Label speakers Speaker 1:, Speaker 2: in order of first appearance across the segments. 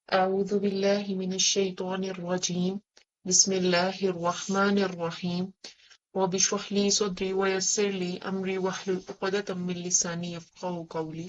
Speaker 1: أعوذ بالله من الشيطان الرجيم بسم الله الرحمن الرحيم رب اشرح لي صدري ويسر لي أمري واحلل عقدة من لساني يفقهوا قولي۔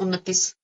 Speaker 1: 29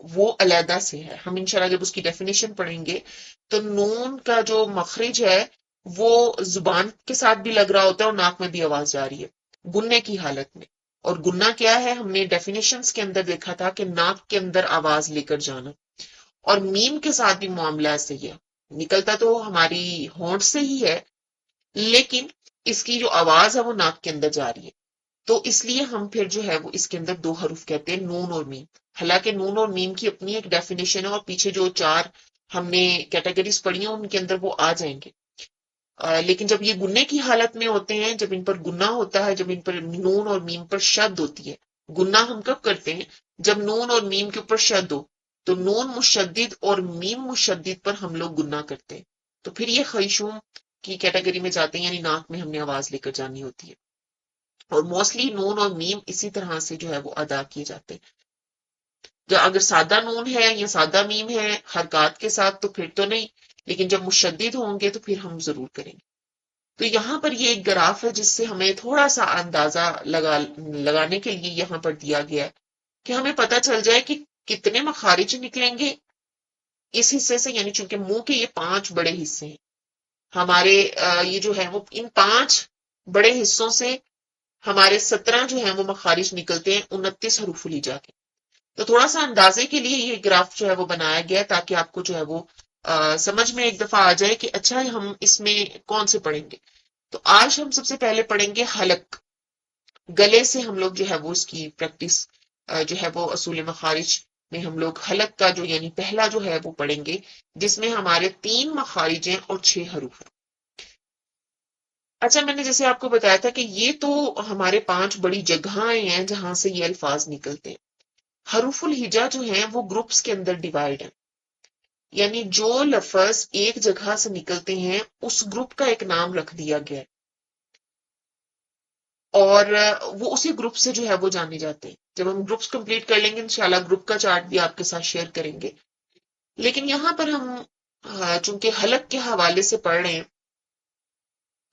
Speaker 1: وہ علیحدہ سے ہے. ہم انشاءاللہ جب اس کی ڈیفینیشن پڑھیں گے تو نون کا جو مخرج ہے وہ زبان کے ساتھ بھی لگ رہا ہوتا ہے اور ناک میں بھی آواز جا رہی ہے گننے کی حالت میں. اور گننا کیا ہے؟ ہم نے ڈیفینیشنز کے اندر دیکھا تھا کہ ناک کے اندر آواز لے کر جانا. اور میم کے ساتھ بھی معاملہ ایسے ہی ہے، نکلتا تو ہماری ہونٹ سے ہی ہے لیکن اس کی جو آواز ہے وہ ناک کے اندر جا رہی ہے. تو اس لیے ہم پھر جو ہے وہ اس کے اندر دو حروف کہتے ہیں، نون اور میم. حالانکہ نون اور میم کی اپنی ایک ڈیفینیشن ہے اور پیچھے جو چار ہم نے کیٹیگریز پڑھی ہیں ان کے اندر وہ آ جائیں گے. لیکن جب یہ گننے کی حالت میں ہوتے ہیں، جب ان پر گنا ہوتا ہے، جب ان پر نون اور میم پر شد ہوتی ہے. گنا ہم کب کرتے ہیں؟ جب نون اور میم کے اوپر شد ہو. تو نون مشدد اور میم مشدد پر ہم لوگ گنا کرتے ہیں، تو پھر یہ خیشوم کی کیٹیگری میں جاتے ہیں، یعنی ناک میں ہم نے آواز لے کر جانی ہوتی ہے. اور موسٹلی نون اور میم اسی طرح سے جو ہے وہ ادا کیے جاتے ہیں. اگر سادہ نون ہے یا سادہ میم ہے حرکات کے ساتھ تو پھر تو نہیں، لیکن جب مشدد ہوں گے تو پھر ہم ضرور کریں گے. تو یہاں پر یہ ایک گراف ہے جس سے ہمیں تھوڑا سا اندازہ لگانے کے لیے یہاں پر دیا گیا ہے کہ ہمیں پتہ چل جائے کہ کتنے مخارج نکلیں گے اس حصے سے. یعنی چونکہ منہ کے یہ 5 بڑے حصے ہیں ہمارے، یہ جو ہے وہ ان 5 بڑے حصوں سے ہمارے 17 جو ہیں وہ مخارج نکلتے ہیں 29 حروف الہجا کے. تو تھوڑا سا اندازے کے لیے یہ گراف جو ہے وہ بنایا گیا تاکہ آپ کو جو ہے وہ سمجھ میں ایک دفعہ آ جائے کہ اچھا ہم اس میں کون سے پڑھیں گے. تو آج ہم سب سے پہلے پڑھیں گے حلق. گلے سے ہم لوگ جو ہے وہ اس کی پریکٹس جو ہے وہ اصول مخارج میں ہم لوگ حلق کا جو یعنی پہلا جو ہے وہ پڑھیں گے جس میں ہمارے 3 مخارج ہیں اور 6 حروف. اچھا میں نے جیسے آپ کو بتایا تھا کہ یہ تو ہمارے 5 بڑی جگہیں ہیں جہاں سے یہ الفاظ نکلتے ہیں. حروف الہجا جو ہیں وہ گروپس کے اندر ڈیوائیڈ ہیں، یعنی جو لفظ ایک جگہ سے نکلتے ہیں اس گروپ کا ایک نام رکھ دیا گیا ہے اور وہ اسی گروپ سے جو ہے وہ جانے جاتے ہیں. جب ہم گروپس کمپلیٹ کر لیں گے انشاءاللہ گروپ کا چارٹ بھی آپ کے ساتھ شیئر کریں گے. لیکن یہاں پر ہم چونکہ حلق کے حوالے سے پڑھ رہے ہیں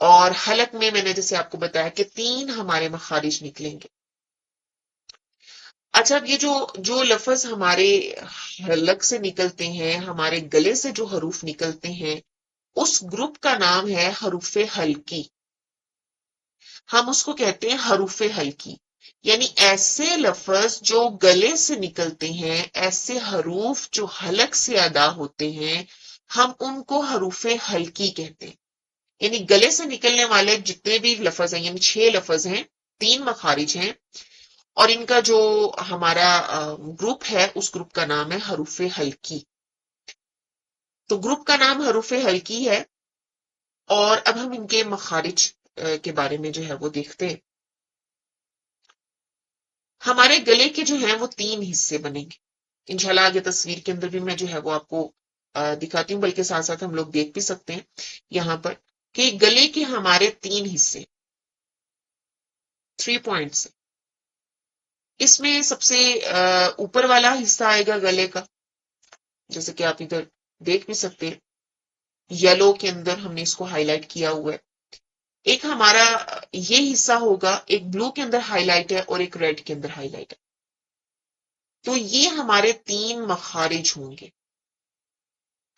Speaker 1: اور حلق میں نے جیسے آپ کو بتایا کہ 3 ہمارے مخارج نکلیں گے. اچھا اب یہ جو لفظ ہمارے حلق سے نکلتے ہیں، ہمارے گلے سے جو حروف نکلتے ہیں اس گروپ کا نام ہے حروف حلقی. ہم اس کو کہتے ہیں حروف حلقی، یعنی ایسے لفظ جو گلے سے نکلتے ہیں، ایسے حروف جو حلق سے ادا ہوتے ہیں ہم ان کو حروف حلقی کہتے ہیں. یعنی گلے سے نکلنے والے جتنے بھی لفظ ہیں، یعنی 6 لفظ ہیں، 3 مخارج ہیں اور ان کا جو ہمارا گروپ ہے اس گروپ کا نام ہے حروف حلقی. تو گروپ کا نام حروف حلقی ہے. اور اب ہم ان کے مخارج کے بارے میں جو ہے وہ دیکھتے ہیں. ہمارے گلے کے جو ہیں وہ 3 حصے بنیں گے. انشاءاللہ آگے تصویر کے اندر بھی میں جو ہے وہ آپ کو دکھاتی ہوں، بلکہ ساتھ ساتھ ہم لوگ دیکھ بھی سکتے ہیں یہاں پر کہ گلے کے ہمارے 3 حصے 3 پوائنٹس. اس میں سب سے اوپر والا حصہ آئے گا گلے کا، جیسے کہ آپ ادھر دیکھ بھی سکتے ہیں یلو کے اندر ہم نے اس کو ہائی لائٹ کیا ہوا ہے. ایک ہمارا یہ حصہ ہوگا، ایک بلو کے اندر ہائی لائٹ ہے اور ایک ریڈ کے اندر ہائی لائٹ ہے. تو یہ ہمارے 3 مخارج ہوں گے.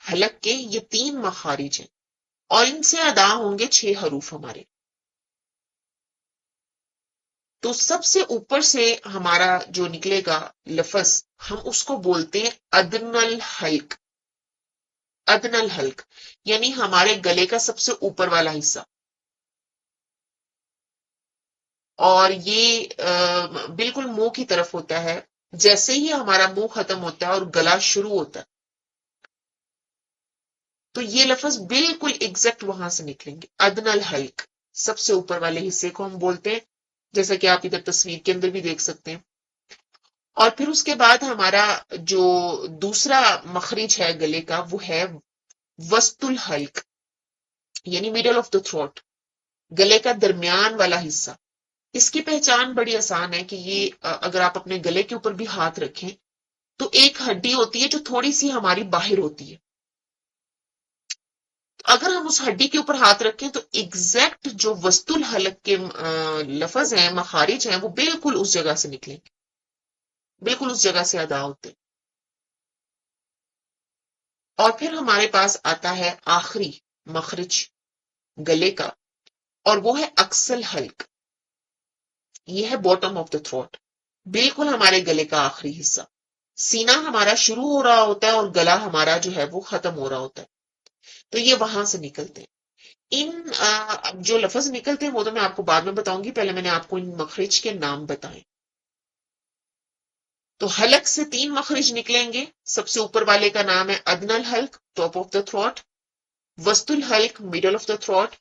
Speaker 1: حلق کے یہ 3 مخارج ہیں اور ان سے ادا ہوں گے 6 حروف ہمارے. تو سب سے اوپر سے ہمارا جو نکلے گا لفظ ہم اس کو بولتے ہیں ادن الحلق. ادن الحلق یعنی ہمارے گلے کا سب سے اوپر والا حصہ. اور یہ بالکل منہ کی طرف ہوتا ہے. جیسے ہی ہمارا منہ ختم ہوتا ہے اور گلا شروع ہوتا ہے تو یہ لفظ بالکل ایگزیکٹ وہاں سے نکلیں گے. ادن الحلق سب سے اوپر والے حصے کو ہم بولتے ہیں، جیسا کہ آپ ادھر تصویر کے اندر بھی دیکھ سکتے ہیں. اور پھر اس کے بعد ہمارا جو دوسرا مخرج ہے گلے کا وہ ہے وسط الحلق، یعنی میڈل آف دا تھروٹ، گلے کا درمیان والا حصہ. اس کی پہچان بڑی آسان ہے کہ یہ اگر آپ اپنے گلے کے اوپر بھی ہاتھ رکھیں تو ایک ہڈی ہوتی ہے جو تھوڑی سی ہماری باہر ہوتی ہے. اگر ہم اس ہڈی کے اوپر ہاتھ رکھیں تو ایگزیکٹ جو وسط الحلق کے لفظ ہیں، مخارج ہیں، وہ بالکل اس جگہ سے نکلیں گے، بالکل اس جگہ سے ادا ہوتے ہیں. اور پھر ہمارے پاس آتا ہے آخری مخرج گلے کا، اور وہ ہے اکسل حلق. یہ ہے باٹم آف دا تھروٹ، بالکل ہمارے گلے کا آخری حصہ. سینہ ہمارا شروع ہو رہا ہوتا ہے اور گلا ہمارا جو ہے وہ ختم ہو رہا ہوتا ہے. تو یہ وہاں سے نکلتے ہیں. ان جو لفظ نکلتے ہیں وہ تو میں آپ کو بعد میں بتاؤں گی، پہلے میں نے آپ کو ان مخرج کے نام بتائے. تو حلق سے 3 مخرج نکلیں گے. سب سے اوپر والے کا نام ہے ادنی الحلق، ٹاپ آف دا تھروٹ، وسط الحلق، میڈل آف دا تھروٹ،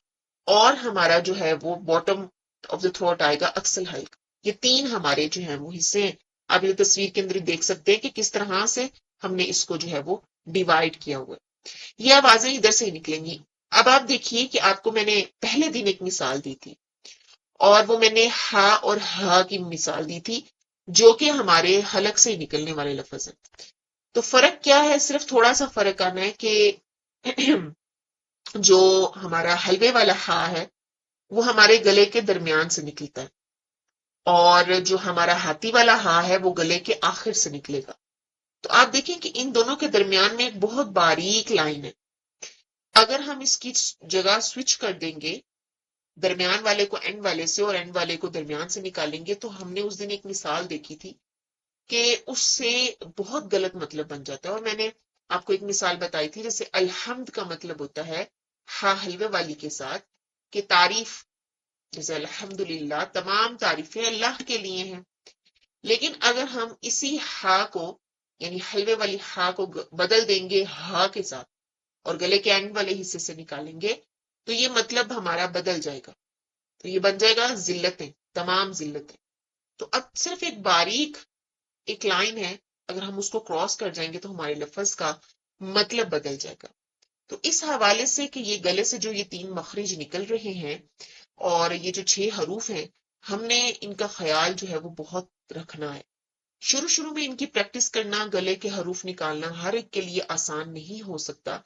Speaker 1: اور ہمارا جو ہے وہ باٹم آف دا تھروٹ آئے گا اکسل حلق. یہ 3 ہمارے جو ہیں وہ حصے ہیں. آپ یہ تصویر کے اندر دیکھ سکتے ہیں کہ کس طرح سے ہم نے اس کو جو ہے وہ ڈیوائڈ کیا ہوا ہے. یہ آوازیں ادھر سے ہی نکلیں گی. اب آپ دیکھیے کہ آپ کو میں نے پہلے دن ایک مثال دی تھی، اور وہ میں نے ہا اور ہا کی مثال دی تھی، جو کہ ہمارے حلق سے ہی نکلنے والے لفظ ہیں. تو فرق کیا ہے؟ صرف تھوڑا سا فرق آنا ہے کہ جو ہمارا حلوے والا ہا ہے وہ ہمارے گلے کے درمیان سے نکلتا ہے، اور جو ہمارا ہاتھی والا ہا ہے وہ گلے کے آخر سے نکلے گا. تو آپ دیکھیں کہ ان دونوں کے درمیان میں ایک بہت باریک لائن ہے. اگر ہم اس کی جگہ سوئچ کر دیں گے، درمیان والے کو اینڈ والے سے اور اینڈ والے کو درمیان سے نکالیں گے، تو ہم نے اس دن ایک مثال دیکھی تھی کہ اس سے بہت غلط مطلب بن جاتا ہے. اور میں نے آپ کو ایک مثال بتائی تھی، جیسے الحمد کا مطلب ہوتا ہے ہا حلوے والی کے ساتھ کہ تعریف، جیسے الحمدللہ، تمام تعریفیں اللہ کے لیے ہیں. لیکن اگر ہم اسی ہا کو، یعنی حلوے والی ہا کو بدل دیں گے ہا کے ساتھ اور گلے کے اینڈ والے حصے سے نکالیں گے، تو یہ مطلب ہمارا بدل جائے گا. تو یہ بن جائے گا ذلتیں، تمام ذلتیں. تو اب صرف ایک باریک ایک لائن ہے، اگر ہم اس کو کراس کر جائیں گے تو ہمارے لفظ کا مطلب بدل جائے گا. تو اس حوالے سے کہ یہ گلے سے جو یہ 3 مخرج نکل رہے ہیں اور یہ جو 6 حروف ہیں، ہم نے ان کا خیال جو ہے وہ بہت رکھنا ہے. شروع میں ان کی پریکٹس کرنا، گلے کے حروف نکالنا ہر ایک کے لیے آسان نہیں ہو سکتا،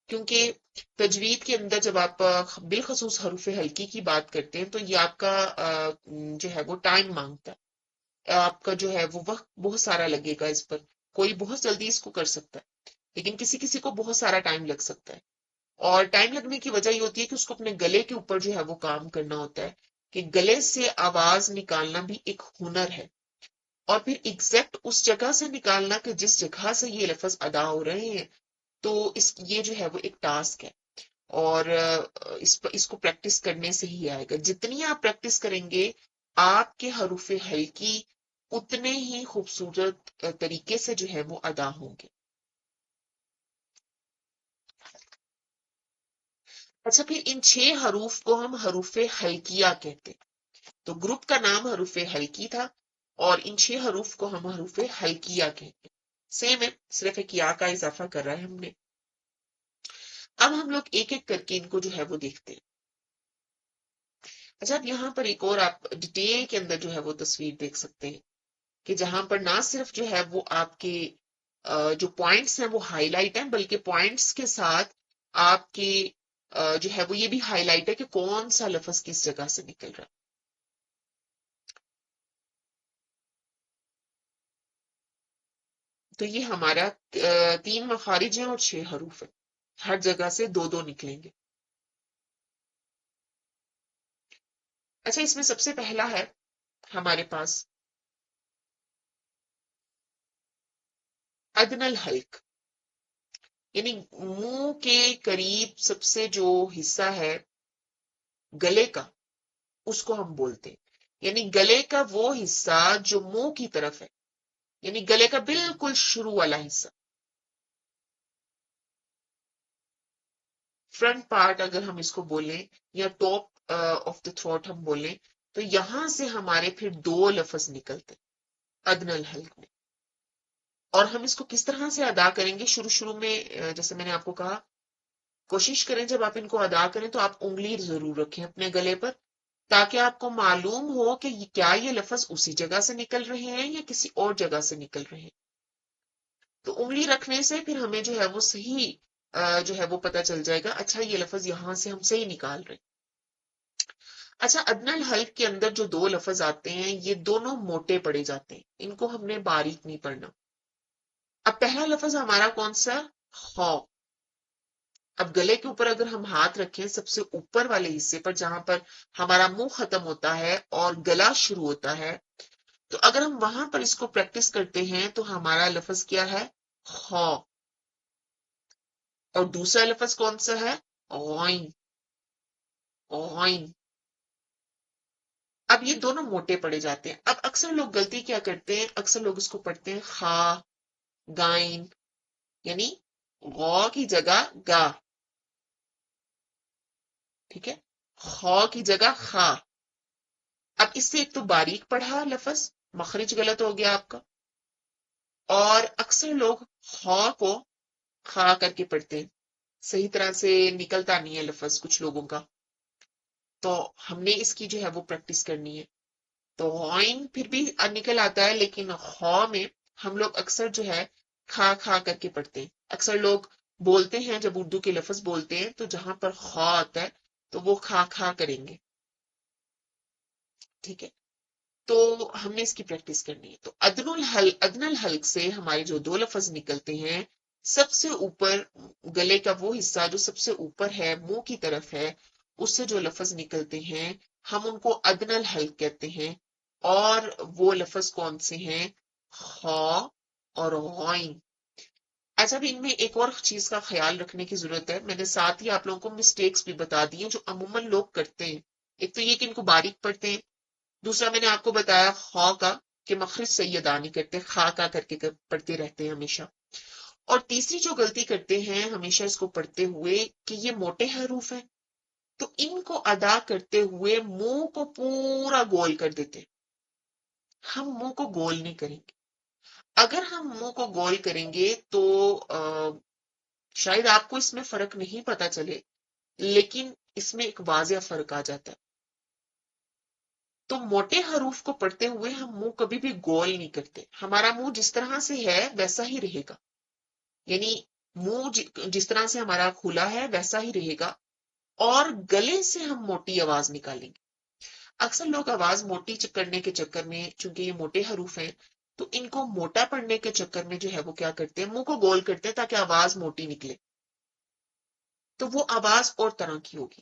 Speaker 1: کیونکہ تجوید کے اندر جب آپ بالخصوص حروف حلقی کی بات کرتے ہیں تو یہ آپ کا جو ہے وہ ٹائم مانگتا ہے. آپ کا جو ہے وہ وقت بہت سارا لگے گا اس پر. کوئی بہت جلدی اس کو کر سکتا ہے، لیکن کسی کو بہت سارا ٹائم لگ سکتا ہے. اور ٹائم لگنے کی وجہ یہ ہوتی ہے کہ اس کو اپنے گلے کے اوپر جو ہے وہ کام کرنا ہوتا ہے، کہ گلے سے آواز نکالنا بھی ایک ہنر ہے. اور پھر ایگزیکٹ اس جگہ سے نکالنا کہ جس جگہ سے یہ لفظ ادا ہو رہے ہیں، تو یہ جو ہے وہ ایک ٹاسک ہے. اور اس کو پریکٹس کرنے سے ہی آئے گا. جتنی آپ پریکٹس کریں گے، آپ کے حروف حلقی اتنے ہی خوبصورت طریقے سے جو ہے وہ ادا ہوں گے. اچھا، پھر ان 6 حروف کو ہم حروف حلقیہ کہتے ہیں. تو گروپ کا نام حروف حلقی تھا، اور ان 6 حروف کو ہم حروف حلقیہ کہتے ہیں. سیم ہے، صرف ایک یا کا اضافہ کر رہا ہے ہم نے. اب ہم لوگ ایک ایک کر کے ان کو جو ہے وہ دیکھتے ہیں. اچھا، اب یہاں پر ایک اور آپ ڈیٹیل کے اندر جو ہے وہ تصویر دیکھ سکتے ہیں کہ جہاں پر نہ صرف جو ہے وہ آپ کے جو پوائنٹس ہیں وہ ہائی لائٹ ہیں، بلکہ پوائنٹس کے ساتھ آپ کے جو ہے وہ یہ بھی ہائی لائٹ ہے کہ کون سا لفظ کس جگہ سے نکل رہا ہے. تو یہ ہمارا 3 مخارج ہیں اور 6 حروف ہیں، ہر جگہ سے 2 نکلیں گے. اچھا، اس میں سب سے پہلا ہے ہمارے پاس ادنی الحلق، یعنی منہ کے قریب سب سے جو حصہ ہے گلے کا، اس کو ہم بولتے ہیں. یعنی گلے کا وہ حصہ جو منہ کی طرف ہے، یعنی گلے کا بالکل شروع والا حصہ، فرنٹ پارٹ اگر ہم اس کو بولیں یا ٹاپ آف دا تھروٹ ہم بولیں، تو یہاں سے ہمارے پھر 2 لفظ نکلتے ادنی الحلق میں. اور ہم اس کو کس طرح سے ادا کریں گے؟ شروع میں جیسے میں نے آپ کو کہا، کوشش کریں جب آپ ان کو ادا کریں تو آپ انگلی ضرور رکھیں اپنے گلے پر، تاکہ آپ کو معلوم ہو کہ کیا یہ لفظ اسی جگہ سے نکل رہے ہیں یا کسی اور جگہ سے نکل رہے ہیں. تو انگلی رکھنے سے پھر ہمیں جو ہے وہ صحیح جو ہے وہ پتہ چل جائے گا، اچھا یہ لفظ یہاں سے ہم صحیح نکال رہے ہیں. اچھا، ادنی الحلق کے اندر جو 2 لفظ آتے ہیں یہ دونوں موٹے پڑے جاتے ہیں، ان کو ہم نے باریک نہیں پڑھنا. اب پہلا لفظ ہمارا کون سا؟ خو. اب گلے کے اوپر اگر ہم ہاتھ رکھیں سب سے اوپر والے حصے پر جہاں پر ہمارا منہ ختم ہوتا ہے اور گلا شروع ہوتا ہے، تو اگر ہم وہاں پر اس کو پریکٹس کرتے ہیں تو ہمارا لفظ کیا ہے؟ خو. اور دوسرا لفظ کون سا ہے؟ غائن. غائن. اب یہ دونوں موٹے پڑے جاتے ہیں. اب اکثر لوگ غلطی کیا کرتے ہیں، اکثر لوگ اس کو پڑھتے ہیں خا گائن، یعنی غو کی جگہ گا. ٹھیک ہے، خو کی جگہ خا. اب اس سے ایک تو باریک پڑھا لفظ، مخرج غلط ہو گیا آپ کا، اور اکثر لوگ خو کو خا کر کے پڑھتے ہیں، صحیح طرح سے نکلتا نہیں ہے لفظ کچھ لوگوں کا. تو ہم نے اس کی جو ہے وہ پریکٹس کرنی ہے. تو غائن پھر بھی نکل آتا ہے، لیکن خو میں ہم لوگ اکثر جو ہے کھا کھا کر کے پڑھتے ہیں. اکثر لوگ بولتے ہیں جب اردو کے لفظ بولتے ہیں تو جہاں پر خو آتا ہے تو وہ کھا کھا کریں گے. ٹھیک ہے، تو ہم نے اس کی پریکٹس کرنی ہے. تو ادن الحلق سے ہمارے جو دو لفظ نکلتے ہیں، سب سے اوپر گلے کا وہ حصہ جو سب سے اوپر ہے منہ کی طرف ہے، اس سے جو لفظ نکلتے ہیں ہم ان کو ادن الحلق کہتے ہیں. اور وہ لفظ کون سے ہیں؟ خا اور غائن. اچھا، بھی ان میں ایک اور چیز کا خیال رکھنے کی ضرورت ہے. میں نے ساتھ ہی آپ لوگوں کو مسٹیکس بھی بتا دی ہیں جو عموماً لوگ کرتے ہیں. ایک تو یہ کہ ان کو باریک پڑھتے ہیں، دوسرا میں نے آپ کو بتایا خا کا کہ مخرج صحیح ادا نہیں کرتے، خا کا کر کے پڑھتے رہتے ہیں ہمیشہ. اور تیسری جو غلطی کرتے ہیں ہمیشہ اس کو پڑھتے ہوئے کہ یہ موٹے حروف ہیں، تو ان کو ادا کرتے ہوئے منہ کو پورا گول کر دیتے. ہم منہ کو گول نہیں کریں گے. اگر ہم منہ کو گول کریں گے تو شاید آپ کو اس میں فرق نہیں پتا چلے، لیکن اس میں ایک واضح فرق آ جاتا ہے. تو موٹے حروف کو پڑھتے ہوئے ہم منہ کبھی بھی گول نہیں کرتے. ہمارا منہ جس طرح سے ہے ویسا ہی رہے گا، یعنی منہ جس طرح سے ہمارا کھلا ہے ویسا ہی رہے گا، اور گلے سے ہم موٹی آواز نکالیں گے. اکثر لوگ آواز موٹی کرنے کے چکر میں، چونکہ یہ موٹے حروف ہیں تو ان کو موٹا پڑھنے کے چکر میں جو ہے وہ کیا کرتے ہیں، منہ کو گول کرتے ہیں تاکہ آواز موٹی نکلے. تو وہ آواز اور طرح کی ہوگی.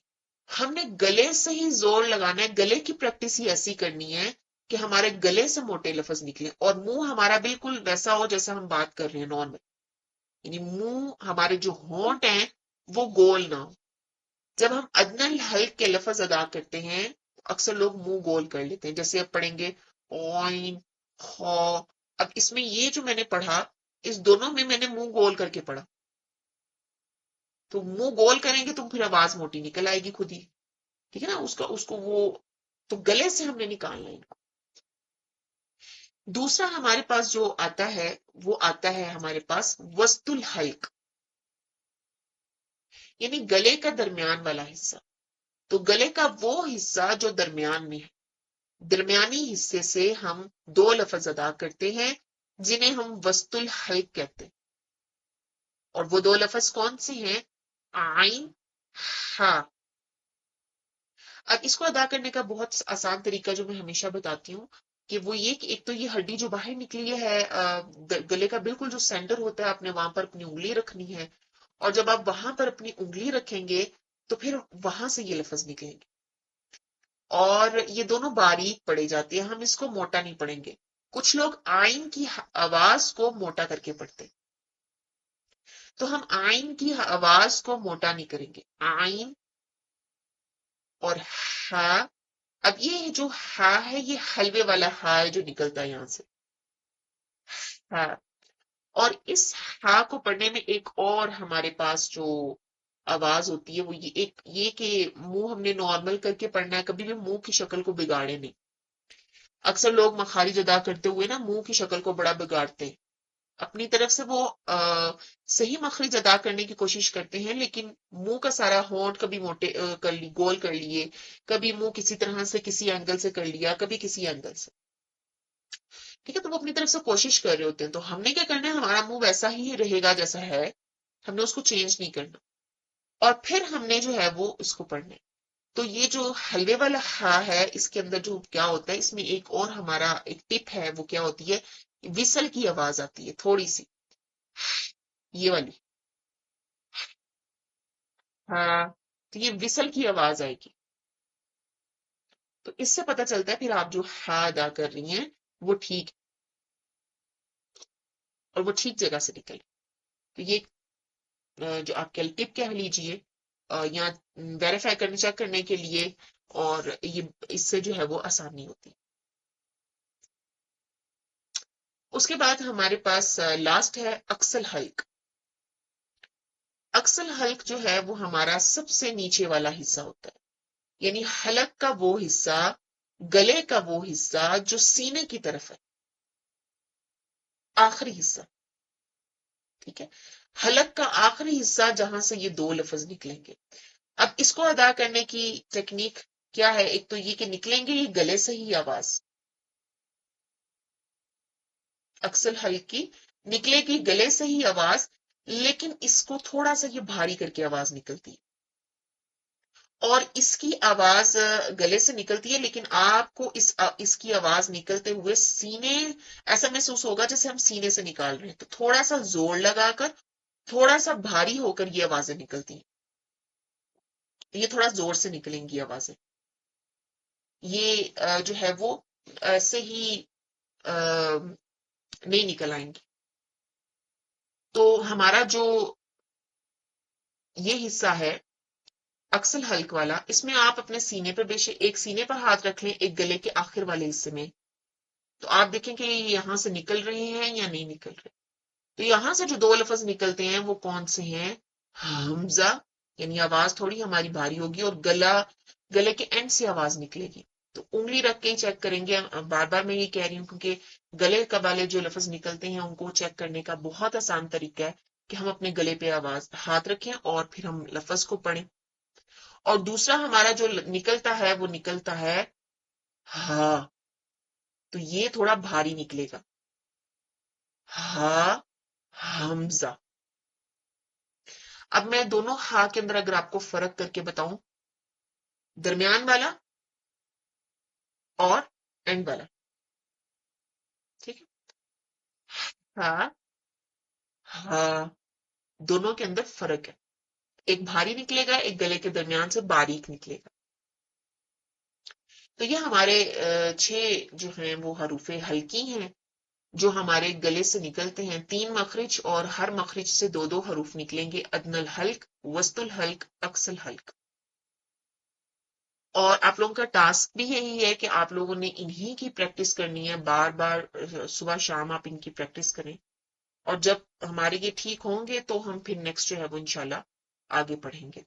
Speaker 1: ہم نے گلے سے ہی زور لگانا ہے، گلے کی پریکٹس ہی ایسی کرنی ہے کہ ہمارے گلے سے موٹے لفظ نکلے اور منہ ہمارا بالکل ویسا ہو جیسا ہم بات کر رہے ہیں نارمل، یعنی منہ ہمارے جو ہونٹ ہیں وہ گول نہ ہو. جب ہم ادنی الحلق کے لفظ ادا کرتے ہیں اکثر لوگ منہ گول کر لیتے ہیں. جیسے اب پڑھیں گے عین خا. اب اس میں یہ جو میں نے پڑھا، اس دونوں میں نے منہ گول کر کے پڑھا، تو منہ گول کریں گے تو پھر آواز موٹی نکل آئے گی خود ہی. ٹھیک ہے نا، اس کو وہ تو گلے سے ہم نے نکالنا ہے ان کو. دوسرا ہمارے پاس جو آتا ہے وہ آتا ہے ہمارے پاس وسط الحلق، یعنی گلے کا درمیان والا حصہ. تو گلے کا وہ حصہ جو درمیان میں ہے، درمیانی حصے سے ہم دو لفظ ادا کرتے ہیں جنہیں ہم وسط الحلق کہتے ہیں. اور وہ دو لفظ کون سے ہیں؟ عین ہا. اب اس کو ادا کرنے کا بہت آسان طریقہ جو میں ہمیشہ بتاتی ہوں کہ وہ یہ کہ ایک تو یہ ہڈی جو باہر نکلی ہے گلے کا بالکل جو سینٹر ہوتا ہے، آپ نے وہاں پر اپنی انگلی رکھنی ہے، اور جب آپ وہاں پر اپنی انگلی رکھیں گے تو پھر وہاں سے یہ لفظ نکلیں گے. اور یہ دونوں باریک پڑے جاتے ہیں، ہم اس کو موٹا نہیں پڑھیں گے. کچھ لوگ آئین کی آواز کو موٹا کر کے پڑھتے، تو ہم آئین کی آواز کو موٹا نہیں کریں گے. آئین اور ہا. اب یہ جو ہا ہے یہ حلوے والا ہا ہے جو نکلتا ہے یہاں سے ہا. اور اس ہا کو پڑھنے میں ایک اور ہمارے پاس جو آواز ہوتی ہے وہ یہ کہ منہ ہم نے نارمل کر کے پڑھنا ہے، کبھی بھی منہ کی شکل کو بگاڑے نہیں. اکثر لوگ مخارج ادا کرتے ہوئے نا منہ کی شکل کو بڑا بگاڑتے ہیں. اپنی طرف سے وہ صحیح مخرج ادا کرنے کی کوشش کرتے ہیں، لیکن منہ کا سارا ہونٹ کبھی موٹے کر لی، گول کر لیے، کبھی منہ کسی طرح سے کسی اینگل سے کر لیا، کبھی کسی اینگل سے. ٹھیک ہے، تو وہ اپنی طرف سے کوشش کر رہے ہوتے ہیں. تو ہم نے کیا کرنا ہے، ہمارا منہ ویسا ہی رہے گا جیسا ہے، ہم نے اس کو چینج نہیں کرنا. اور پھر ہم نے جو ہے وہ اس کو پڑھنا ہے. تو یہ جو حلوے والا ہا ہے اس کے اندر جو کیا ہوتا ہے، اس میں ایک اور ہمارا ایک ٹپ ہے، وہ کیا ہوتی ہے، وسل کی آواز آتی ہے تھوڑی سی، یہ والی. ہاں، تو یہ وصل کی آواز آئے گی. تو اس سے پتہ چلتا ہے پھر آپ جو ہا ادا کر رہی ہیں وہ ٹھیک اور وہ ٹھیک جگہ سے نکل. تو یہ جو آپ کے ٹپ کہہ لیجئے یا ویریفائی کرنے چیک کرنے کے لیے، اور یہ اس سے جو ہے وہ آسانی ہوتی. اس کے بعد ہمارے پاس لاسٹ ہے اکسل حلق. اکسل حلق جو ہے وہ ہمارا سب سے نیچے والا حصہ ہوتا ہے، یعنی حلق کا وہ حصہ، گلے کا وہ حصہ جو سینے کی طرف ہے، آخری حصہ. ٹھیک ہے، حلق کا آخری حصہ جہاں سے یہ دو لفظ نکلیں گے. اب اس کو ادا کرنے کی ٹیکنیک کیا ہے؟ ایک تو یہ کہ نکلیں گے یہ گلے سے ہی آواز، اکسل حلق کی نکلے گی گلے سے ہی آواز، لیکن اس کو تھوڑا سا یہ بھاری کر کے آواز نکلتی ہے. اور اس کی آواز گلے سے نکلتی ہے، لیکن آپ کو اس کی آواز نکلتے ہوئے سینے ایسا محسوس ہوگا جیسے ہم سینے سے نکال رہے ہیں. تو تھوڑا سا زور لگا کر، تھوڑا سا بھاری ہو کر یہ آوازیں نکلتی ہیں. یہ تھوڑا زور سے نکلیں گی آوازیں. یہ جو ہے وہ ایسے ہی نہیں نکل آئیں گی. تو ہمارا جو یہ حصہ ہے اکسل حلق والا، اس میں آپ اپنے سینے پہ ایک سینے پر ہاتھ رکھ لیں، ایک گلے کے آخر والے حصے میں. تو آپ دیکھیں کہ یہ یہاں سے نکل رہے ہیں یا نہیں نکل رہے. تو یہاں سے جو دو لفظ نکلتے ہیں وہ کون سے ہیں؟ حمزہ، یعنی آواز تھوڑی ہماری بھاری ہوگی، اور گلے کے اینڈ سے آواز نکلے گی. تو انگلی رکھ کے ہی چیک کریں گے. بار بار میں یہ کہہ رہی ہوں کیونکہ گلے کا والے جو لفظ نکلتے ہیں ان کو چیک کرنے کا بہت آسان طریقہ ہے کہ ہم اپنے گلے پہ ہاتھ رکھیں اور پھر ہم لفظ کو پڑھیں. اور دوسرا ہمارا جو نکلتا ہے وہ نکلتا ہے ہاں. تو یہ تھوڑا بھاری نکلے گا، ہاں حمزہ. اب میں دونوں ہا کے اندر اگر آپ کو فرق کر کے بتاؤں، درمیان والا اور اینڈ والا. ٹھیک ہے، ہاں ہاں، دونوں کے اندر فرق ہے. ایک بھاری نکلے گا، ایک گلے کے درمیان سے باریک نکلے گا. تو یہ ہمارے 6 جو ہیں وہ حروف حلقی ہیں جو ہمارے گلے سے نکلتے ہیں. 3 مخرج اور ہر مخرج سے 2 حروف نکلیں گے: ادنی الحلق، وسط الحلق، اقصی الحلق. اور آپ لوگوں کا ٹاسک بھی یہی ہے کہ آپ لوگوں نے انہی کی پریکٹس کرنی ہے. بار بار صبح شام آپ ان کی پریکٹس کریں، اور جب ہمارے یہ ٹھیک ہوں گے تو ہم پھر نیکسٹ جو ہے وہ انشاءاللہ آگے پڑھیں گے.